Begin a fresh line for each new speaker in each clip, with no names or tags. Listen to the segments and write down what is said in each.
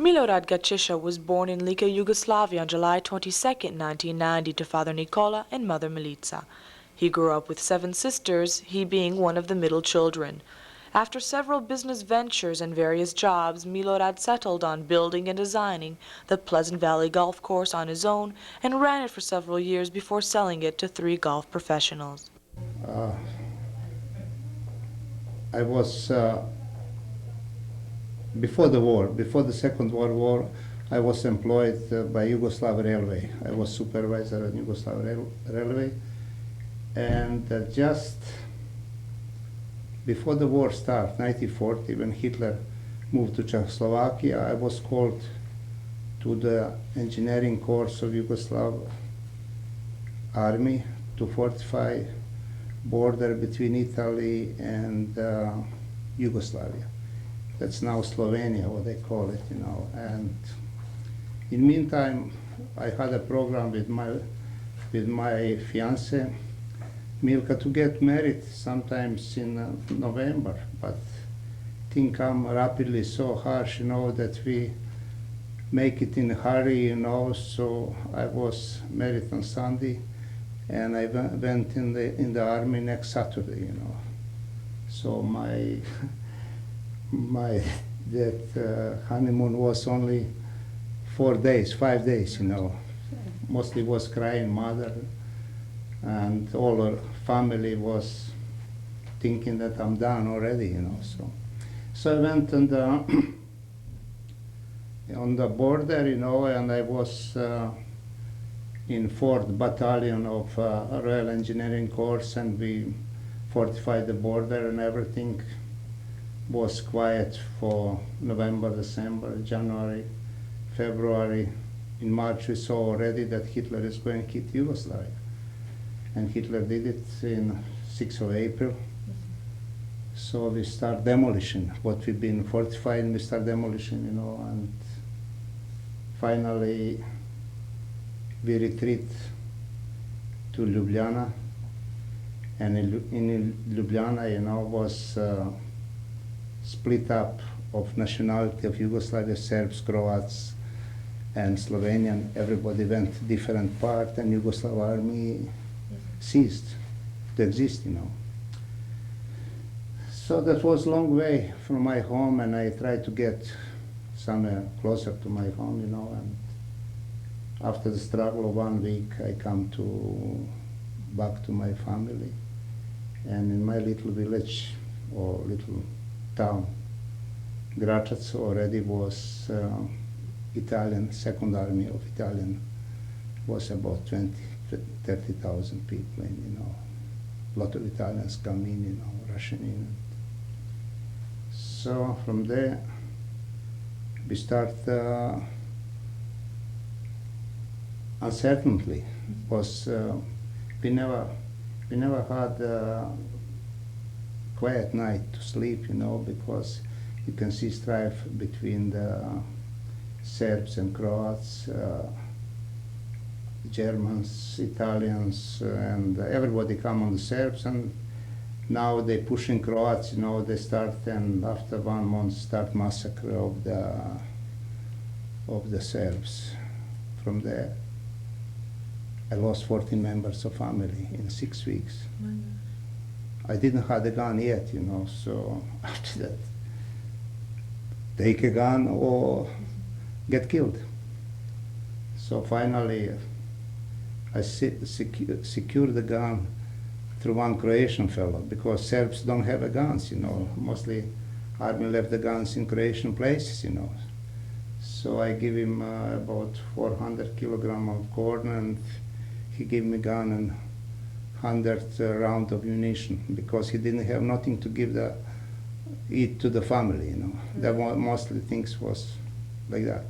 Milorad Gacesa was born in Lika, Yugoslavia on July 22, 1990 to father Nikola and mother Milica. He grew up with 7 sisters, he being one of the middle children. After several business ventures and various jobs, Milorad settled on building and designing the Pleasant Valley Golf Course on his own and ran it for several years before selling it to 3 golf professionals.
I was, before the war, before the Second World War, I was employed by Yugoslav Railway. I was supervisor at Yugoslav Railway. And just before the war started, 1940, when Hitler moved to Czechoslovakia, I was called to the engineering course of Yugoslav army to fortify border between Italy and Yugoslavia. That's now Slovenia, what they call it, you know. And in the meantime, I had a program with my fiance, Milka, to get married sometimes in November, but things come rapidly so harsh, you know, that we make it in a hurry, you know. So I was married on Sunday, and I went in the army next Saturday, you know. So my honeymoon was only 4 days, 5 days, you know. Mostly was crying mother, and all her family was thinking that I'm done already, you know. So I went on the border, you know, and I was in 4th Battalion of Royal Engineering Corps, and we fortified the border, and everything was quiet for November, December, January, February. In March we saw already that Hitler is going to hit Yugoslavia. And Hitler did it in 6th of April. So we start demolition. What we've been fortifying, we start demolition, you know, and finally we retreat to Ljubljana. And in Ljubljana, you know, was split up of nationality of Yugoslavia, Serbs, Croats, and Slovenian. Everybody went different part, and Yugoslav army ceased to exist, you know. So that was a long way from my home, and I tried to get somewhere closer to my home, you know. And after the struggle of 1 week, I come back to my family, and in my little village or little town, Gračac, already was Italian, Second Army of Italian, was about 30,000 people, and, you know, a lot of Italians come in, you know, rushing in. So from there, we start uncertainty. Was we never had quiet night to sleep, you know, because you can see strife between the Serbs and Croats, Germans, Italians, and everybody come on the Serbs, and now they pushing Croats, you know, they start, and after 1 month start massacre of the Serbs. From there, I lost 14 members of family in 6 weeks. I didn't have a gun yet, you know, so after that, take a gun or get killed. So finally, I secured the gun through one Croatian fellow, because Serbs don't have guns, you know. Mostly army left the guns in Croatian places, you know. So I give him about 400 kilogram of corn, and he gave me gun and 100 round of ammunition, because he didn't have nothing to give eat to the family, you know. That mostly things was like that.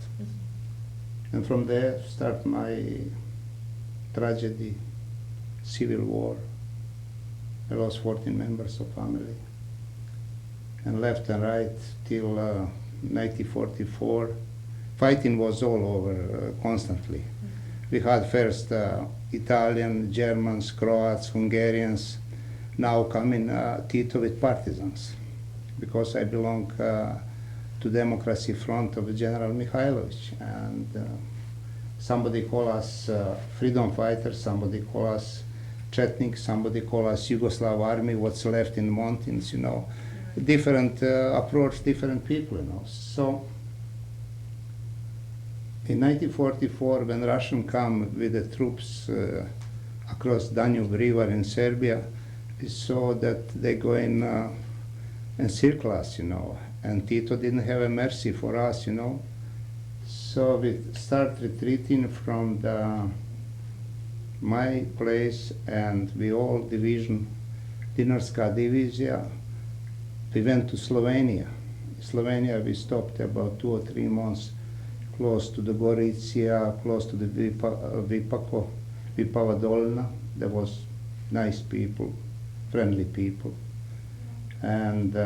And from there start my tragedy, civil war. I lost 14 members of family, and left and right till 1944. Fighting was all over constantly. We had first Italian, Germans, Croats, Hungarians, now coming Tito with partisans, because I belong to to Democracy Front of General Mihailovich. And somebody call us freedom fighters, somebody call us Chetnik, somebody call us Yugoslav army, what's left in the mountains, you know. Different approach, different people, you know. So in 1944, when Russians come with the troops across Danube River in Serbia, we saw that they go in encircle us, you know. And Tito didn't have a mercy for us, you know. So we start retreating from my place, and we all division, Dinarska divizija. We went to Slovenia. In Slovenia we stopped about 2 or 3 months close to the Goricija, close to the Vipava Dolna. There was nice people, friendly people. And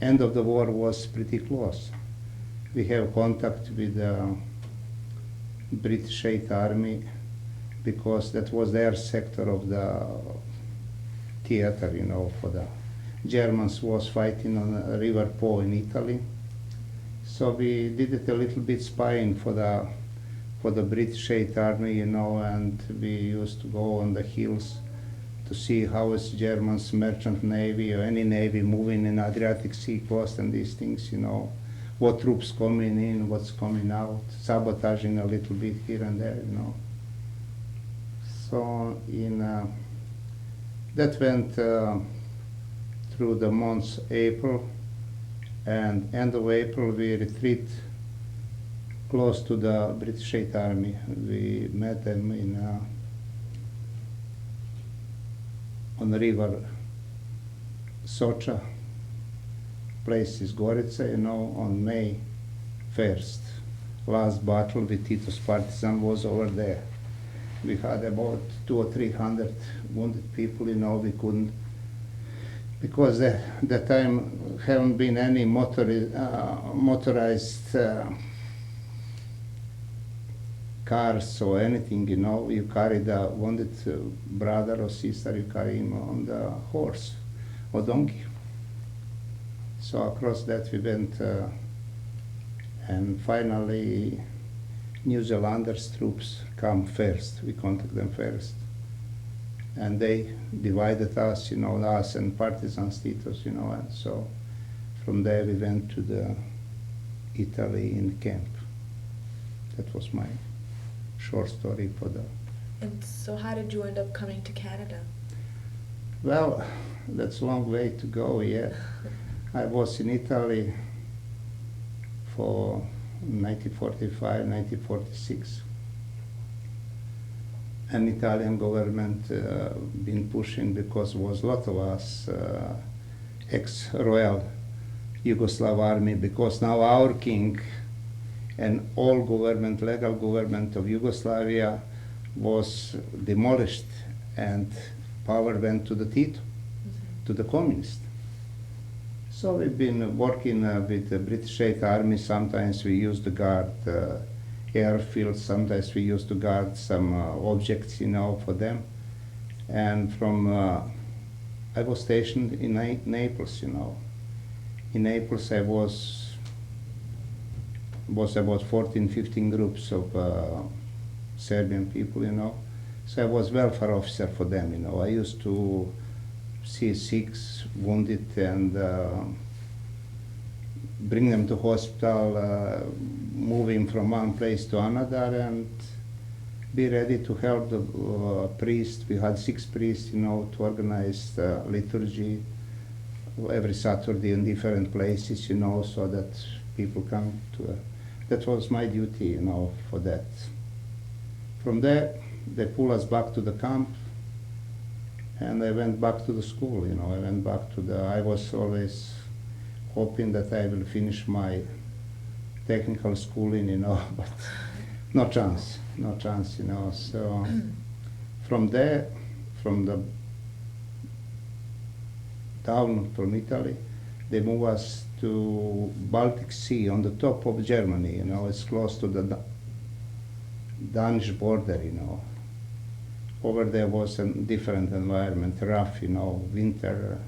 end of the war was pretty close. We have contact with the British 8th Army because that was their sector of the theater, you know, for the Germans was fighting on the River Po in Italy. So we did it a little bit spying for the British 8th Army, you know, and we used to go on the hills to see how is Germans merchant navy or any navy moving in Adriatic Sea coast and these things, you know, what troops coming in, what's coming out, sabotaging a little bit here and there, you know. So in that went through the months April, and end of April we retreat close to the British 8th Army. We met them in on the river Socha, place is Gorica, you know, on May 1st. Last battle with Tito's partisan was over there. We had about 200 or 300 wounded people, you know. We couldn't, because that time haven't been any motorized cars or anything, you know. You carry the wounded brother or sister, you carry him on the horse or donkey. So across that we went, and finally New Zealanders troops come first. We contact them first. And they divided us, you know, us and partisans Titos, you know, and so from there we went to the Italy in camp. That was my short story for the...
And so how did you end up coming to Canada?
Well, that's a long way to go, yeah. I was in Italy for 1945, 1946. And Italian government been pushing, because was a lot of us ex-royal Yugoslav army, because now our king and all government, legal government of Yugoslavia was demolished, and power went to the Tito, to the communists. So we've been working with the British 8th Army. Sometimes we used to guard airfields, sometimes we used to guard some objects, you know, for them. And from, I was stationed in Naples, you know. In Naples I was about 14, 15 groups of Serbian people, you know. So I was welfare officer for them, you know. I used to see sick, wounded, and bring them to hospital, move him from one place to another, and be ready to help the priest. We had 6 priests, you know, to organize the liturgy every Saturday in different places, you know, so that people come to. That was my duty, you know, for that. From there, they pull us back to the camp, and I went back to the school, you know. I went back to the. I was always hoping that I will finish my technical schooling, you know, but no chance, you know. So from there, from the down from Italy, they move us to Baltic Sea on the top of Germany, you know. It's close to the Danish border, you know. Over there was a different environment, rough, you know, winter,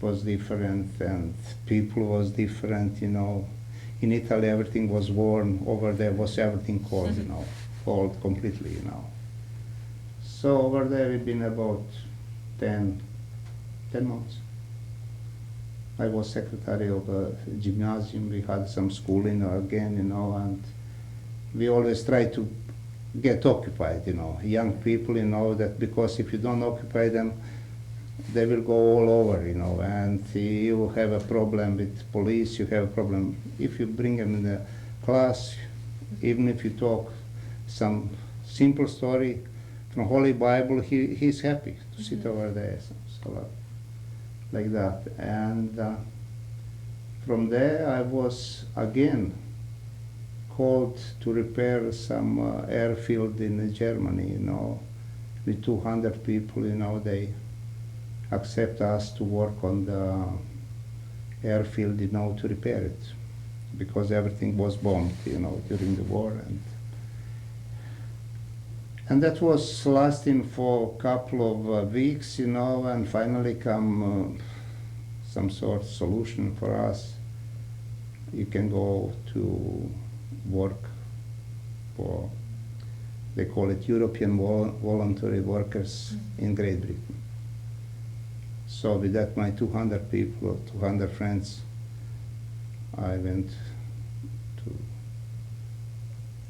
was different and people was different, you know. In Italy everything was warm, over there was everything cold, you know, cold completely, you know. So over there we've been about 10 months. I was secretary of a gymnasium, we had some schooling again, you know, and we always try to get occupied, you know, young people, you know, that because if you don't occupy them, they will go all over, you know, and you have a problem with police, you have a problem. If you bring them in the class, even if you talk some simple story from Holy Bible, he's happy to sit over there, so like that. And from there I was again called to repair some airfield in Germany, you know, with 200 people, you know, they accept us to work on the airfield, you know, to repair it, because everything was bombed, you know, during the war. And that was lasting for a couple of weeks, you know, and finally come some sort of solution for us. You can go to work for, they call it European voluntary workers in Great Britain. So with that, my 200 people, 200 friends, I went to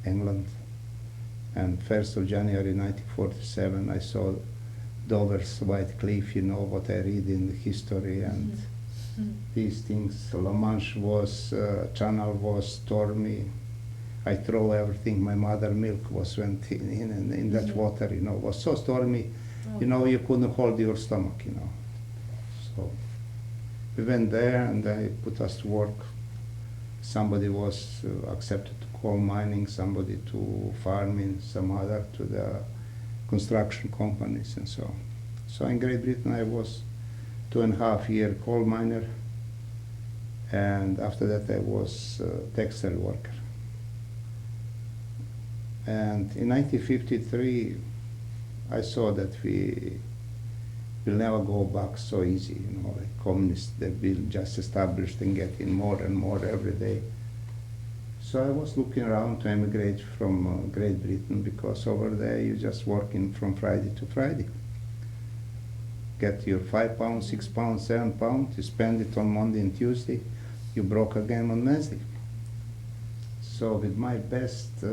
England. And 1st of January 1947, I saw Dover's White Cliff, you know, what I read in the history, and these things. La Manche was, channel was stormy. I throw everything, my mother milk was went in that water, you know, it was so stormy, you know, you couldn't hold your stomach, you know. So we went there and they put us to work. Somebody was accepted to coal mining, somebody to farming, some other to the construction companies and so on. So in Great Britain I was 2.5 years coal miner, and after that I was textile worker. And in 1953 I saw that we will never go back so easy, you know, like communists, they will just establish and getting more and more every day. So I was looking around to emigrate from Great Britain, because over there you're just working from Friday to Friday. Get your £5, £6, £7, you spend it on Monday and Tuesday, you broke again on Wednesday. So with my best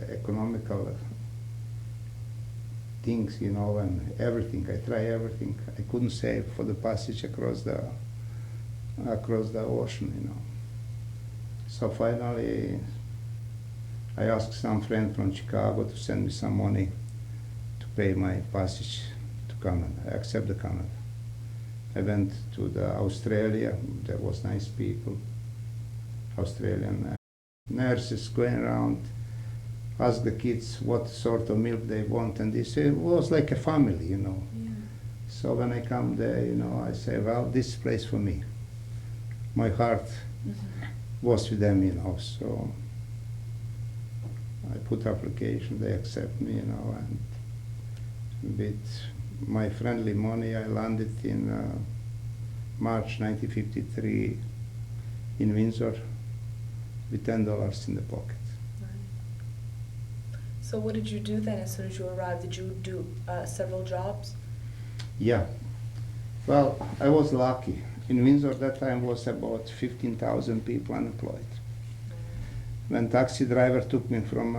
economical things, you know, and everything, I try everything. I couldn't save for the passage across the ocean, you know. So finally, I asked some friend from Chicago to send me some money to pay my passage to Canada. I accepted Canada. I went to Australia. There was nice people, Australian nurses going around, ask the kids what sort of milk they want, and they say it was like a family, you know. Yeah. So when I come there, you know, I say, well, this is place for me. My heart was with them, you know, so I put application, they accept me, you know, and with my friendly money I landed in March 1953 in Windsor with $10 in the pocket.
So what did you do then as soon as you arrived? Did you do several jobs?
Yeah. Well, I was lucky. In Windsor that time was about 15,000 people unemployed. When taxi driver took me from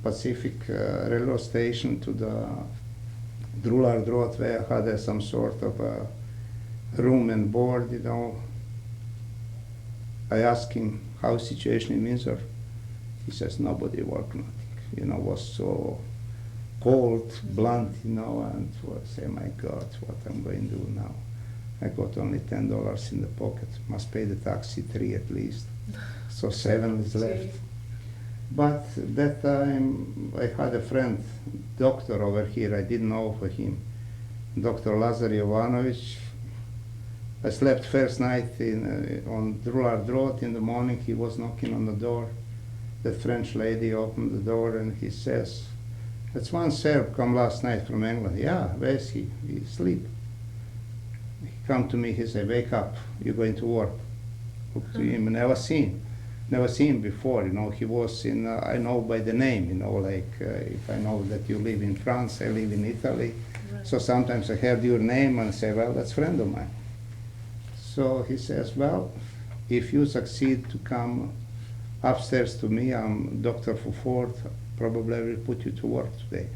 Pacific railroad station to the Drulard Road, where I had some sort of a room and board, you know, I asked him how's the situation in Windsor. He says nobody work, nothing. You know, was so cold, blunt, you know, and I say, my God, what I'm going to do now? I got only $10 in the pocket. Must pay the taxi, 3 at least. So 7 is left. But that time I had a friend, doctor over here. I didn't know for him, Dr. Lazar Jovanovic. I slept first night on Drulard Road. In the morning he was knocking on the door. The French lady opened the door and he says, "That's one Serb come last night from England." "Yeah, where is he?" "He asleep." come to me, he said, wake up, you're going to work. Look to him, never seen him before, you know. He was in, I know by the name, you know, like if I know that you live in France, I live in Italy.
Right.
So sometimes I heard your name and say, well, that's a friend of mine. So he says, well, if you succeed to come upstairs to me, I'm Dr. Ford, probably I will put you to work today.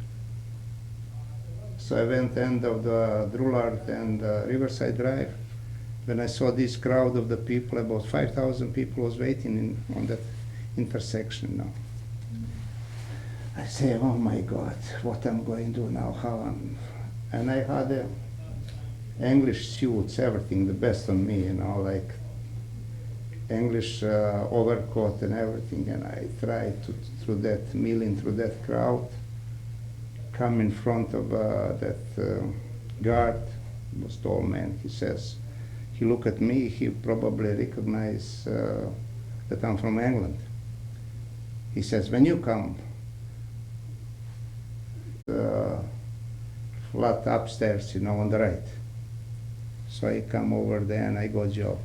So I went end of the Drullard and Riverside Drive. When I saw this crowd of the people, about 5,000 people was waiting on that intersection now. I say, oh my God, what I'm going to do now, and I had English suits, everything, the best on me, you know, like English overcoat and everything, and I tried to, through that that crowd, come in front of that guard, was tall man. He says, he looked at me, he probably recognized that I'm from England. He says, when you come, flat upstairs, you know, on the right. So I come over there and I got job.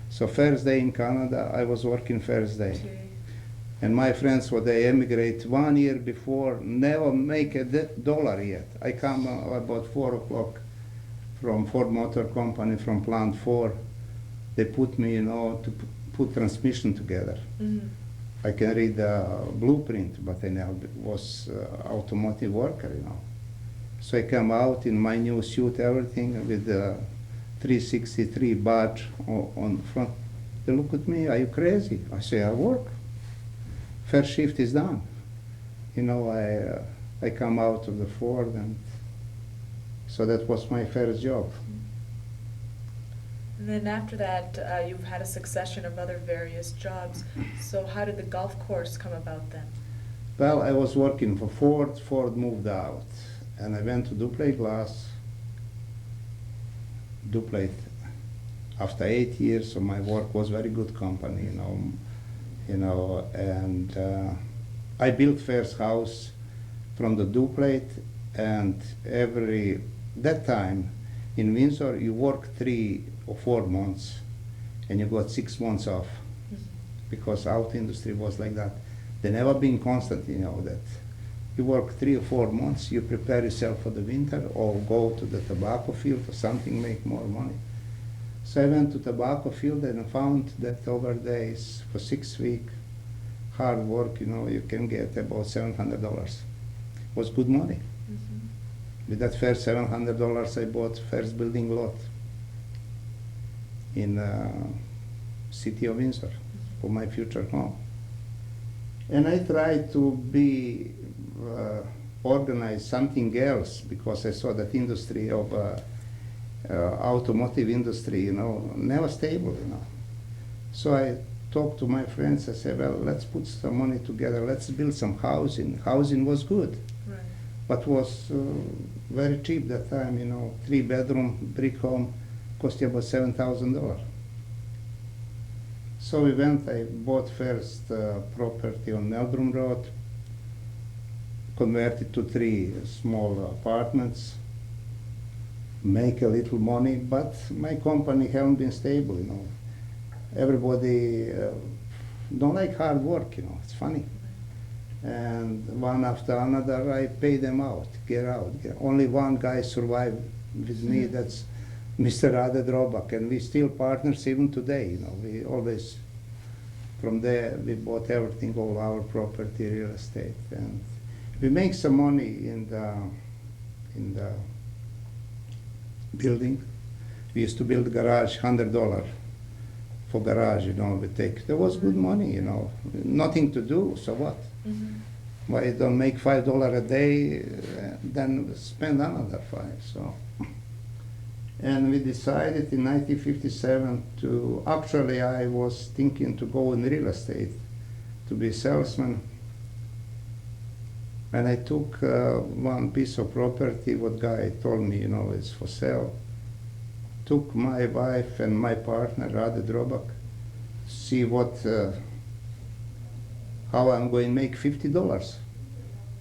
So first day in Canada, I was working first day.
Okay.
And my friends, when they emigrate 1 year before, never make a dollar yet. I come about 4 o'clock from Ford Motor Company, from plant 4. They put me, you know, to put transmission together.
Mm-hmm.
I can read the blueprint, but I never was automotive worker, you know. So I come out in my new suit, everything, with the 363 badge on front. They look at me, are you crazy? I say, I work. First shift is done. You know, I come out of the Ford, and so that was my first job.
And then after that, you've had a succession of other various jobs. So how did the golf course come about then?
Well, I was working for Ford. Ford moved out, and I went to Duplate Glass. Duplate, after 8 years, so my work was very good company, you know, and I built first house from the Duplate, and that time in Windsor you work 3 or 4 months and you got 6 months off. Mm-hmm. Because auto industry was like that. They never been constant, you know, that you work 3 or 4 months, you prepare yourself for the winter or go to the tobacco field or something, make more money. So I went to tobacco field and I found that over days for 6 weeks, hard work, you know, you can get about $700. It was good money. Mm-hmm. With that first $700, I bought first building lot in city of Windsor for my future home. And I tried to be organize something else because I saw that industry of automotive industry, you know, never stable, you know. So I talked to my friends. I said, well, let's put some money together. Let's build some housing. Housing was good, right, but was very cheap that time, you know. 3-bedroom brick home cost you about $7,000. So we went. I bought first property on Meldrum Road, converted to 3 small apartments, make a little money, but my company haven't been stable, you know. Everybody don't like hard work, you know, it's funny. And one after another, I pay them out, get out. Only one guy survived with me, that's Mr. Rade Drobak, and we still partners even today, you know. We always, from there, we bought everything, all our property, real estate, and we make some money in the building. We used to build garage, $100 for garage, you know, we take. There was good money, you know, nothing to do, so what? Mm-hmm. Why don't make $5 a day, then spend another 5, so. And we decided in 1957 to, actually I was thinking to go in real estate, to be a salesman. And I took one piece of property, what guy told me, you know, it's for sale. Took my wife and my partner, Rade Drobak, see what, how I'm going to make $50.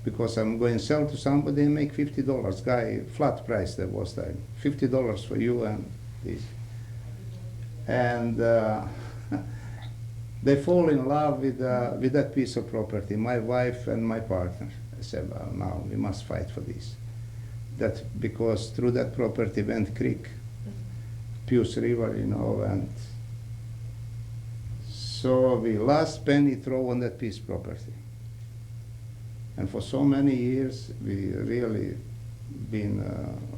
Because I'm going to sell to somebody and make $50. Guy, flat price that was time. $50 for you and this. And they fall in love with that piece of property, my wife and my partner. I said, well, now we must fight for this. That because through that property went creek, Pius River, you know, and so we last penny throw on that piece of property. And for so many years, we really been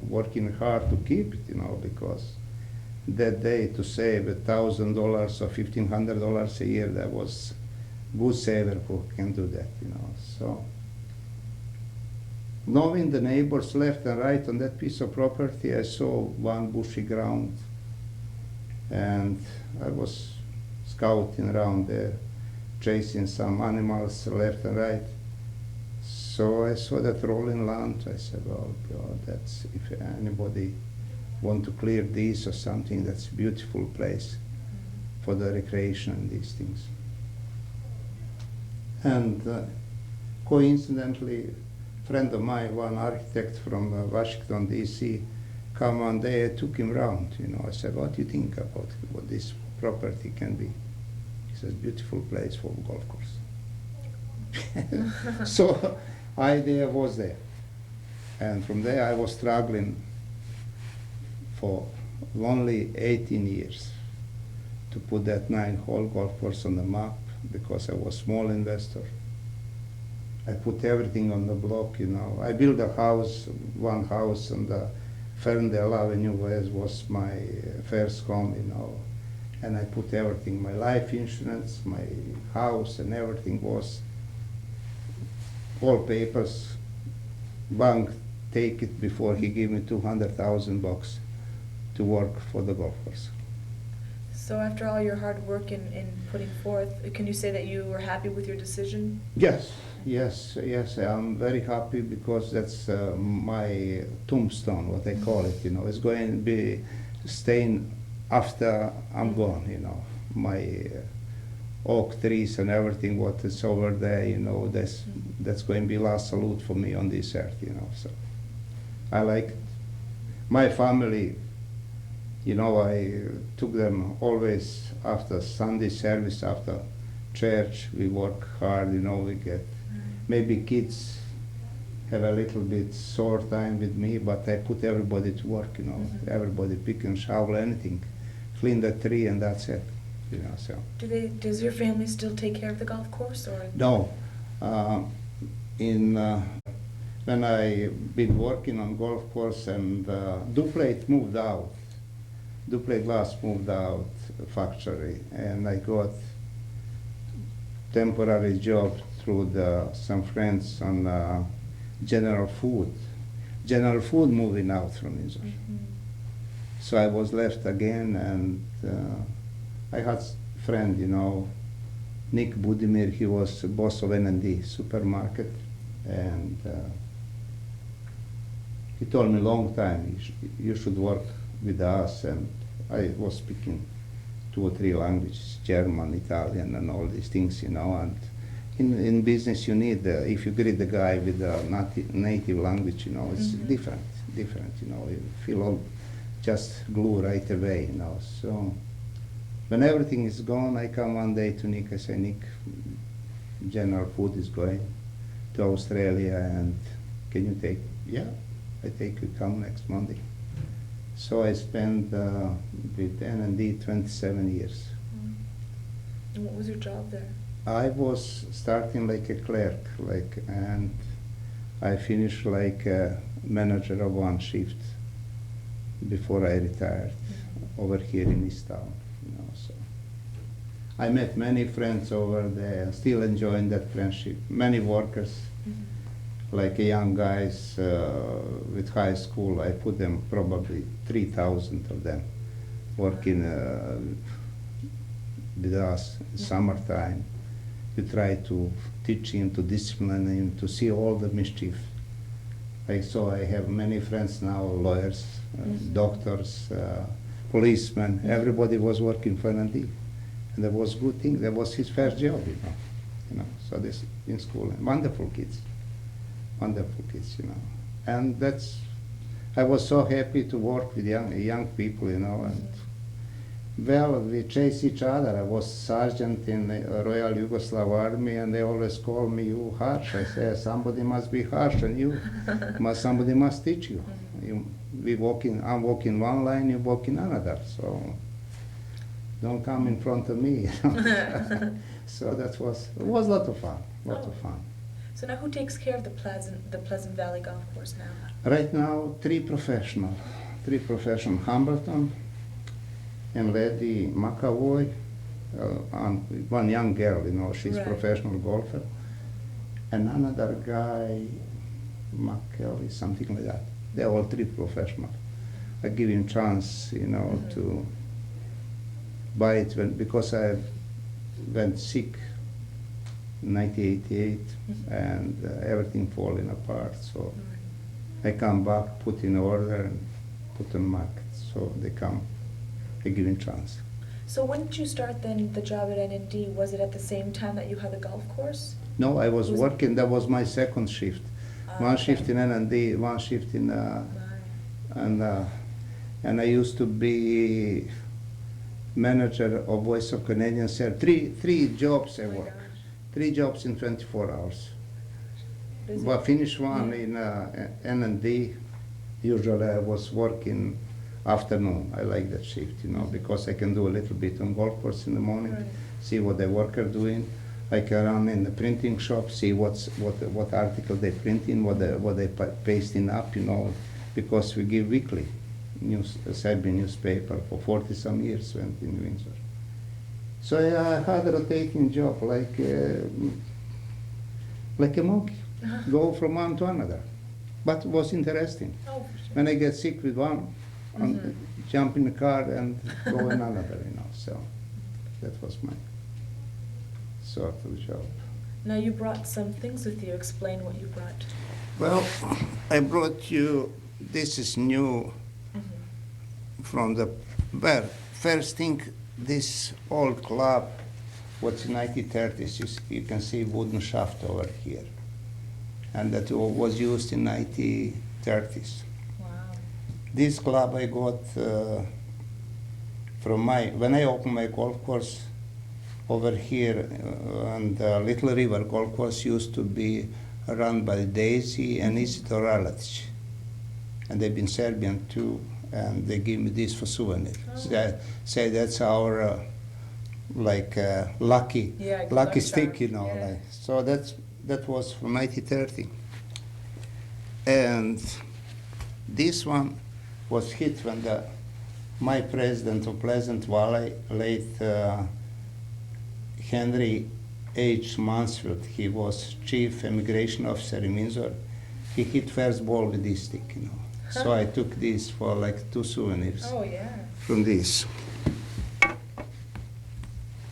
working hard to keep it, you know, because that day to save $1,000 or $1,500 a year, that was good saver who can do that, you know. So knowing the neighbors left and right on that piece of property, I saw one bushy ground, and I was scouting around there, chasing some animals left and right. So I saw that rolling land. I said, well, God, that's, if anybody want to clear this or something, that's a beautiful place for the recreation and these things. And coincidentally, a friend of mine, one architect from Washington, D.C., come one day, I took him around, you know. I said, what do you think about what this property can be? He says, beautiful place for a golf course. So idea was there. And from there I was struggling for only 18 years to put that 9-hole golf course on the map, because I was a small investor. I put everything on the block, you know. I built a house, one house on the Ferndale Avenue, where was my first home, you know. And I put everything, my life insurance, my house, and everything was all papers. Bank take it before he gave me $200,000 to work for the golf course.
So after all your hard work in putting forth, can you say that you were happy with your decision?
Yes, yes, yes. I'm very happy, because that's my tombstone, what I call it. You know, it's going to be staying after I'm gone. You know, my oak trees and everything what is over there. You know, that's going to be last salute for me on this earth. You know, so I like it. My family. You know, I took them always after Sunday service, after church. We work hard, you know, we get, maybe kids have a little bit sore time with me, but I put everybody to work, you know, everybody pick and shovel, anything, clean the tree, and that's it, you know, so.
Does your family still take care of the golf course, or?
No. When I been working on golf course, and Duplate moved out, Duplate Glass moved out factory, and I got temporary job through some friends on General Food. General Food moving out from Windsor. So I was left again, and I had a friend, you know, Nick Budimir. He was boss of N&D supermarket, and he told me long time, you should work with us, and I was speaking 2 or 3 languages, German, Italian, and all these things, you know. And in business, you need, if you greet the guy with a native language, you know, it's different, you know. You feel all just glue right away, you know. So when everything is gone, I come one day to Nick. I say, Nick, General Food is going to Australia, and can you take? Yeah, I take you. Come next Monday. So I spent with N&D 27 years.
And what was your job there?
I was starting like a clerk, and I finished like a manager of one shift before I retired over here in East Town. You know, so I met many friends over there, still enjoying that friendship. Many workers. Like young guys with high school, I put them probably 3,000 of them working with us in summertime. We try to teach him, to discipline him, to see all the mischief. So I have many friends now, lawyers, doctors, policemen. Everybody was working for N&D, and that was good thing. That was his first job, you know. So this in school, and wonderful kids. Wonderful kids, you know, and I was so happy to work with young people, you know, and Well, we chase each other. I was sergeant in the Royal Yugoslav Army, and they always call me you harsh. I say somebody must be harsh, and somebody must teach you. I'm walking one line, you walk in another. So don't come in front of me. So it was a lot of fun. Of fun.
So now, who takes care of the Pleasant Valley Golf Course now?
Right now, three professional, Hambleton, and lady McAvoy, and one young girl, she's professional golfer, and another guy, McKelly, something like that. They're all three professional. I give him chance, to buy it because I went sick in 1988, and everything falling apart. So I come back, put in order, and put on market. So they come. I give him chance.
So when did you start then the job at NND? Was it at the same time that you had the golf course?
No, I was working. That was my second shift. One shift in NND, one shift in and I used to be manager of Voice of Canadian Serbs. Three jobs I work. 3 jobs in 24 hours. But finish one in NND. Usually I was working afternoon. I like that shift, because I can do a little bit on golf course in the morning, see what the worker doing. I can run in the printing shop, see what article they printing, what they pasting up, because we give weekly Serbian newspaper for 40 some years went in Windsor. So I had a rotating job like a monkey, go from one to another. But it was interesting.
Oh, for sure.
When I get sick with one, jump in the car and go in another, So that was my sort of job.
Now you brought some things with you. Explain what you brought.
Well, I brought you, this is new from the, first thing, this old club, what's in 1930s, you can see wooden shaft over here. And that was used in 1930s.
Wow.
This club I got from when I opened my golf course over here, and Little River Golf Course used to be run by Daisy and Isidor Ralatić. And they've been Serbian too, and they give me this for souvenir.
Oh.
So say that's our lucky stick,
Yeah.
So that was from 1930. And this one was hit when my president of Pleasant Valley, late Henry H. Mansfield, he was chief immigration officer in Windsor. He hit first ball with this stick, So I took this for 2 souvenirs.
Oh, yeah.
From this.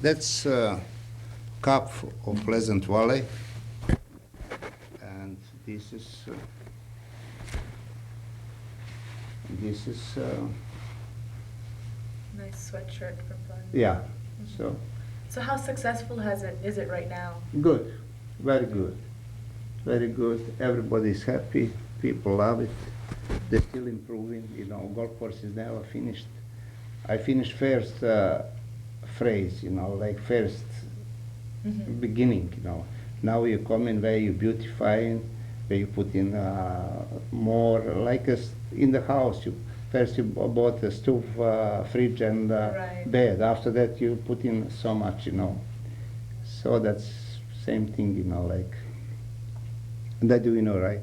That's cup of Pleasant Valley. And this is
Nice sweatshirt for Pleasant.
yeah.
So how successful is it right now?
Good, very good, very good. Everybody's happy. People love it. They're still improving. Golf course is never finished. I finished first phrase, first beginning. Now you come in where you beautifying, where you put in more in the house. First you bought a stove, fridge, and bed. After that you put in so much, So that's same thing, and I do, right?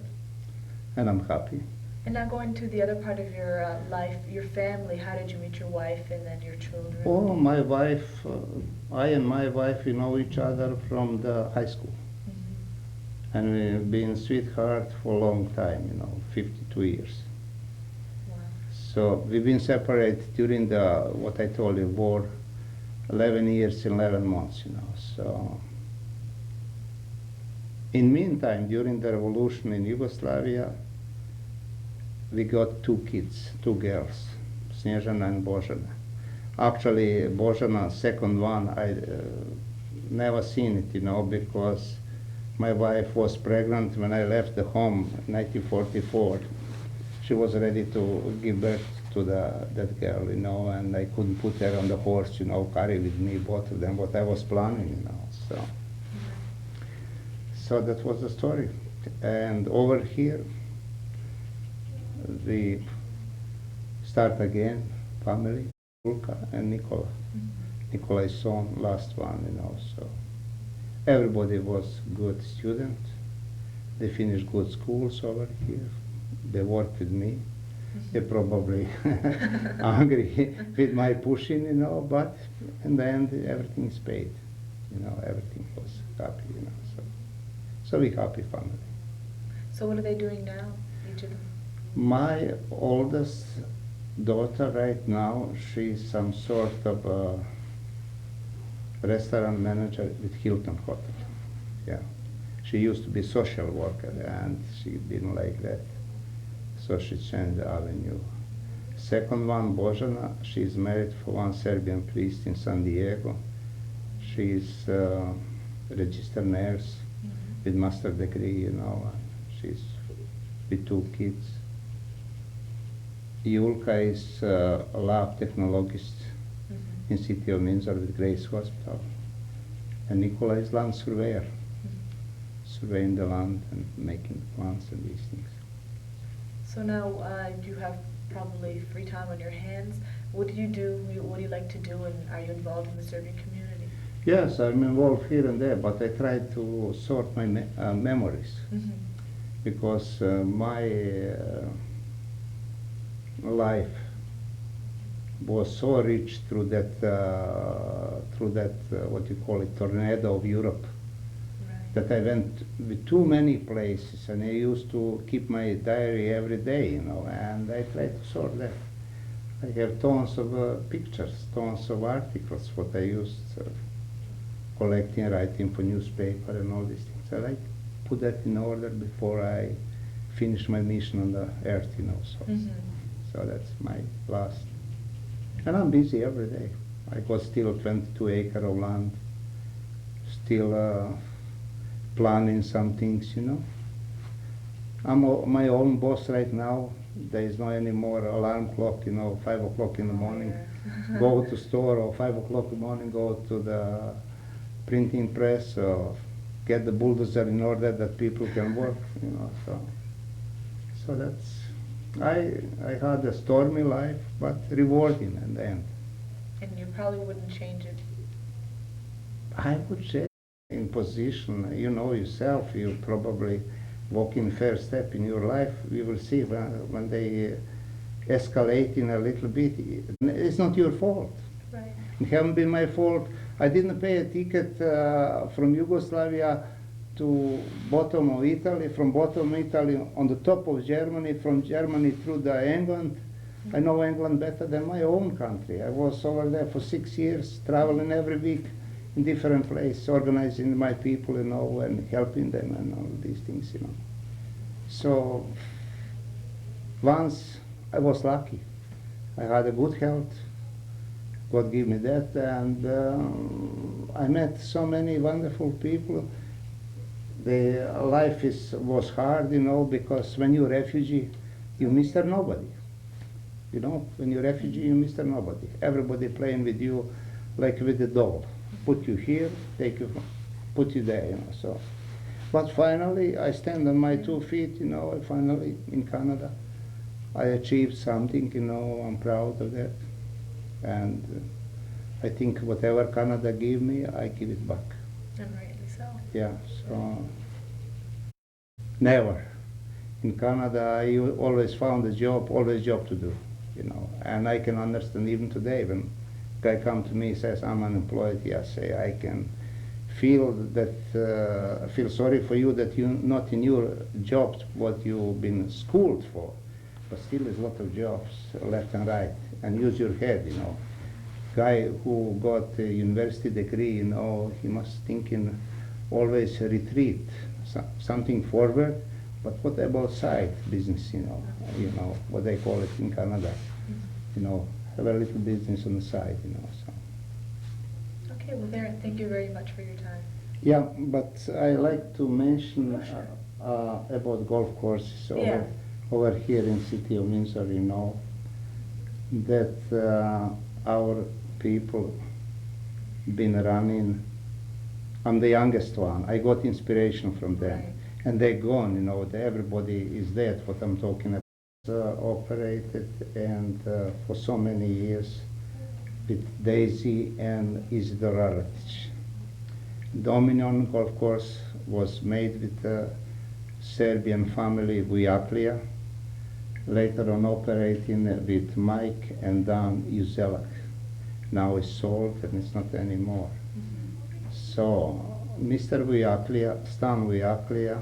And I'm happy.
And now going to the other part of your life, your family. How did you meet your wife and then your children?
Oh, my wife, I and my wife, we know each other from the high school. And we've been sweethearts for a long time, 52 years.
Wow.
So we've been separated during what I told you, war, 11 years and 11 months, So in meantime, during the revolution in Yugoslavia, we got 2 kids, 2 girls, Snježana and Božana. Actually, Božana, second one, I never seen it, because my wife was pregnant when I left the home in 1944. She was ready to give birth to that girl, you know, and I couldn't put her on the horse, you know, carry with me both of them, what I was planning, you know, so that was the story. And over here, we start again, family, Ulka and Nikola. Nikola's son, last one, you know, so everybody was good student. They finished good schools over here. They worked with me. They're probably angry with my pushing, you know, but in the end, everything's paid. You know, everything was happy, you know, so we happy family.
So what are they doing now, each of them?
My oldest daughter right now, she's some sort of a restaurant manager with Hilton Hotel. Yeah. She used to be social worker and she didn't like that. So she changed the avenue. Second one, Božana, she's married for one Serbian priest in San Diego. She's a registered nurse with master degree, you know. She's with 2 kids. Julka is a lab technologist in city of Windsor with Grace Hospital. And Nikola is land surveyor, surveying the land and making plans and these things.
So now you have probably free time on your hands. What do you do? What do you like to do? And are you involved in the Serbian community?
Yes, I'm involved here and there, but I try to sort my memories because my life was so rich through that what you call it, tornado of Europe. That I went with too many places, and I used to keep my diary every day, you know, and I try to sort that. I have tons of pictures, tons of articles, what I used collecting, writing for newspaper and all these things. I like put that in order before I finish my mission on the earth, you know, so that's my last. And I'm busy every day. I got still 22 acres of land, still planning some things, you know. I'm my own boss right now. There is no any more alarm clock, you know, 5 o'clock in the morning. Go to store, or 5 o'clock in the morning, go to the printing press, or get the bulldozer in order that people can work, you know. So that's, I had a stormy life, but rewarding in the end.
And you probably wouldn't change it?
I would say in position, you know yourself, you probably walk in first step in your life, we will see when they escalate in a little bit. It's not your fault.
Right.
It hasn't been my fault. I didn't pay a ticket from Yugoslavia to bottom of Italy, from bottom of Italy on the top of Germany, from Germany through the England. I know England better than my own country. I was over there for 6 years, traveling every week in different places, organizing my people, you know, and helping them and all these things, you know. So once I was lucky. I had a good health. God gave me that, and I met so many wonderful people. The life was hard, you know, because when you're a refugee, you Mr. Nobody. You know, when you're a refugee, you Mr. Nobody. Everybody playing with you like with a doll. Put you here, take you, put you there, you know. So, but finally, I stand on my 2 feet, you know. Finally, in Canada, I achieved something, you know. I'm proud of that, and I think whatever Canada gave me, I give it back.
And rightly so.
Yeah. So never in Canada, I always found a job, always job to do, you know. And I can understand even today when guy come to me and says I'm unemployed. Yeah, say I can feel that feel sorry for you that you're not in your jobs what you've been schooled for, but still there's a lot of jobs left and right. And use your head, you know. Guy who got a university degree, you know, he must think in always retreat, something forward. But what about side business, you know what they call it in Canada, you know. Have a little business on the side, you know. So.
Okay, well, Darren, thank you very much for your time.
Yeah, but I like to mention about golf courses over here in city of Windsor, you know. that our people been running. I'm the youngest one. I got inspiration from them.
Right.
And they're gone, you know, everybody is dead, what I'm talking about. Operated and for so many years with Daisy and Isidor Aratić. Dominion golf course was made with the Serbian family Vujaklija, later on operating with Mike and Dan Uzelak. Now it's sold and it's not anymore. So Mr. Vujaklija, Stan Vujaklija,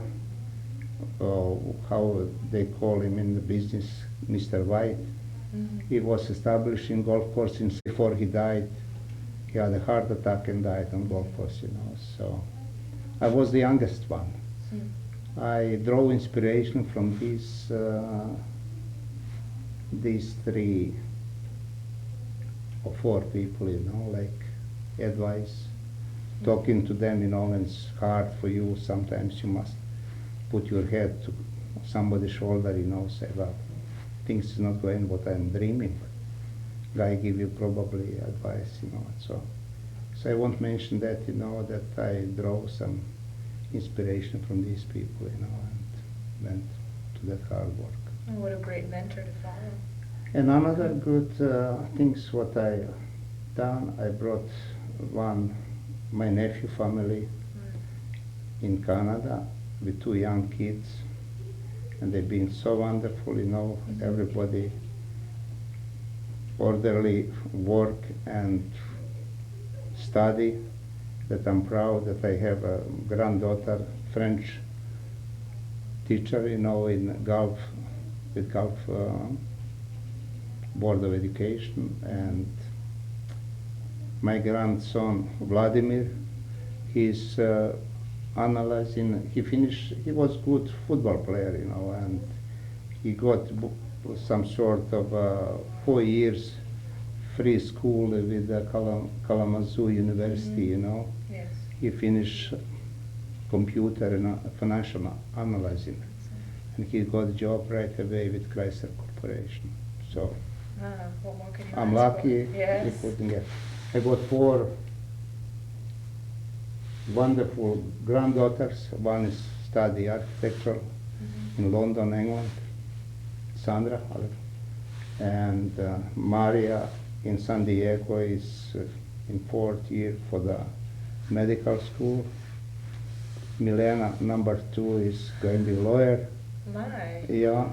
how they call him in the business, Mr. White, he was establishing golf course before he died. He had a heart attack and died on golf course, you know. So I was the youngest one. I draw inspiration from these three or four people, you know, like advice, talking to them, you know, and it's hard for you. Sometimes you must put your head to somebody's shoulder, you know, say, well, things is not going what I'm dreaming. Guy give you probably advice, you know. So I won't mention that, you know, that I draw some inspiration from these people, you know, and went to that hard work.
Oh, what a great mentor to follow.
And another good things what I done, I brought my nephew family in Canada with two young kids, and they've been so wonderful, you know, everybody orderly work and study, that I'm proud that I have a granddaughter, French teacher, you know, in golf, with golf Board of Education, and my grandson, Vladimir, he's analyzing, he was good football player, you know, and he got some sort of 4 years free school with the Kalamazoo University, you know.
Yes.
He finished computer and financial analyzing, and he got a job right away with Chrysler Corporation. So
What more can you
I'm
ask
lucky.
for? Yes.
I got 4 wonderful granddaughters. One is study architecture in London, England, Sandra, and Maria in San Diego is in 4th year for the medical school. Milena, number 2, is going to be a lawyer.
My.
Yeah,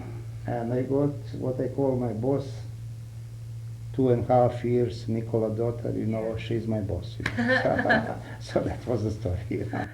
and I got what I call my boss, 2.5 years, Nicola daughter, you know, she's my boss. You know. So that was the story. You know.